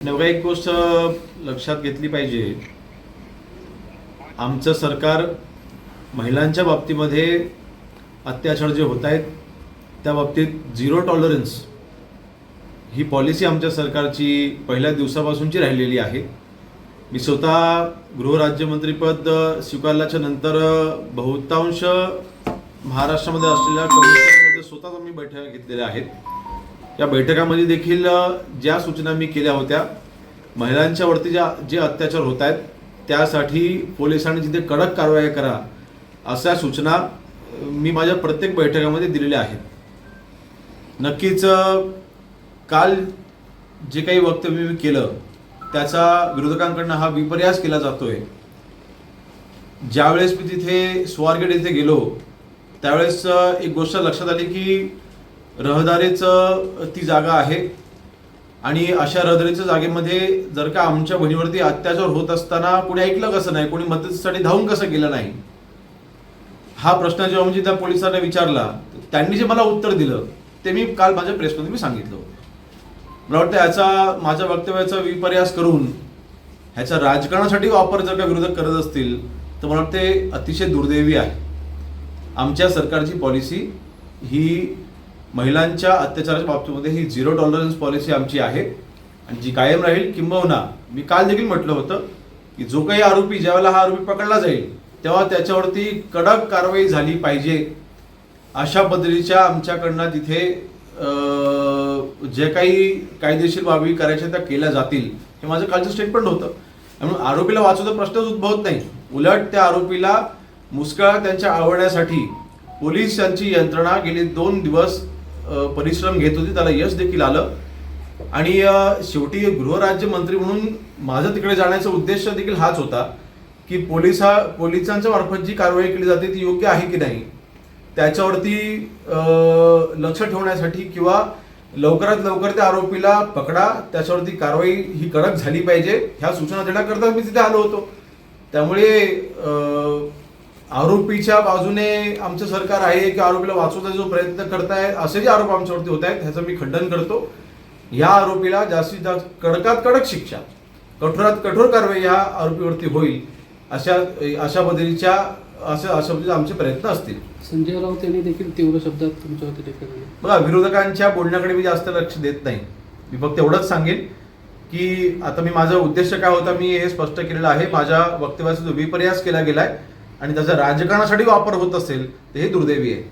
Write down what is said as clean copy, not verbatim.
नव्या एक गोष्ट लक्षात घेतली पाहिजे, आमचं सरकार महिलांच्या बाबतीमध्ये अत्याचार जे होत आहेत त्या बाबतीत झिरो टॉलरन्स ही पॉलिसी आमच्या सरकारची पहिल्या दिवसापासूनची राहिलेली आहे. मी स्वतः गृहराज्यमंत्रीपद स्वीकारल्याच्या नंतर बहुतांश महाराष्ट्रामध्ये असलेल्या कमिशनमध्ये स्वतःच आम्ही बैठका घेतलेल्या आहेत. या बैठकामध्ये देखील ज्या सूचना मी केल्या होत्या, महिलांच्यावरती जे अत्याचार होत आहेत त्यासाठी पोलिसांनी जिथे कडक कारवाई करा अशा सूचना मी माझ्या प्रत्येक बैठकामध्ये दिलेल्या आहेत. नक्कीच काल जे काही वक्तव्य मी केलं त्याचा विरोधकांकडून हा विपर्यास केला जातोय. ज्यावेळेस मी तिथे स्वारगेट येथे गेलो त्यावेळेस एक गोष्ट लक्षात आली की रहदारीचं ती जागा आहे आणि अशा रहदारीच्या जागेमध्ये जर का आमच्या बहिणीवरती अत्याचार होत असताना कोणी ऐकलं कसं नाही, कोणी मदतीसाठी धावून कसं गेलं नाही, हा प्रश्न जेव्हा म्हणजे त्या पोलिसांना विचारला त्यांनी जे मला उत्तर दिलं ते मी काल माझ्या प्रेसमध्ये मी सांगितलं. मला वाटतं याचा माझ्या वक्तव्याचा विपर्यास करून ह्याचा राजकारणासाठी वापर जर का विरोधक करत असतील तर मला वाटतं ते अतिशय दुर्दैवी आहे. आमच्या सरकारची पॉलिसी ही महिलांच्या अत्याचाराच्या बाबतीमध्ये ही झिरो टॉलरन्स पॉलिसी आमची आहे आणि जी कायम राहील. किंबहुना मी काल देखील म्हटलं होतं की जो काही आरोपी, ज्यावेळेला हा आरोपी पकडला जाईल तेव्हा त्याच्यावरती कडक कारवाई झाली पाहिजे अशा पद्धतीच्या आमच्याकडनं तिथे जे काही कायदेशीर बाबी करायच्या त्या केल्या जातील हे माझं कालचं स्टेटमेंट होतं. म्हणून आरोपीला वाचवण्याचा प्रश्नच उद्भवत नाही. उलट त्या आरोपीला मुस्कळा त्यांच्या आवडण्यासाठी पोलिसांची यंत्रणा गेले 2 दिवस परिश्रम घेत होती. त्याला यश देखील आलं आणि शेवटी गृहराज्यमंत्री म्हणून माझं तिकडे जाण्याचा उद्देश देखील हाच होता की पोलिसांच्या मार्फत जी कारवाई केली जाते ती योग्य आहे की नाही त्याच्यावरती लक्ष ठेवण्यासाठी किंवा लवकरात लवकर त्या आरोपीला पकडा, त्याच्यावरती कारवाई ही कडक झाली पाहिजे ह्या सूचना देण्याकरता मी तिथे आलो होतो. त्यामुळे आरोपीच्या बाजूने आमचं सरकार आहे की आरोपीला वाचवण्याचा जो प्रयत्न करताय असे जे आरोप आमच्यावरती होत आहेत ह्याचं मी खंडन करतो. या आरोपीला जास्तीत जास्त कडकात कडक शिक्षा, कठोरात कठोर कारवाई या आरोपीवरती होईल अशा पद्धतीच्या आमचे प्रयत्न असतील. संजय राऊत यांनी देखील तीव्र शब्दात तुमच्यावरती टीका केली. बघा, विरोधकांच्या बोलण्याकडे मी जास्त लक्ष देत नाही. मी फक्त एवढंच सांगेन की आता मी माझा उद्देश काय होता मी हे स्पष्ट केलेलं आहे. माझ्या वक्तव्याचा जो विपर्यास केला गेलाय आणि त्याचा राजकारणासाठी वापर होत असेल तर हे दुर्दैवी आहे.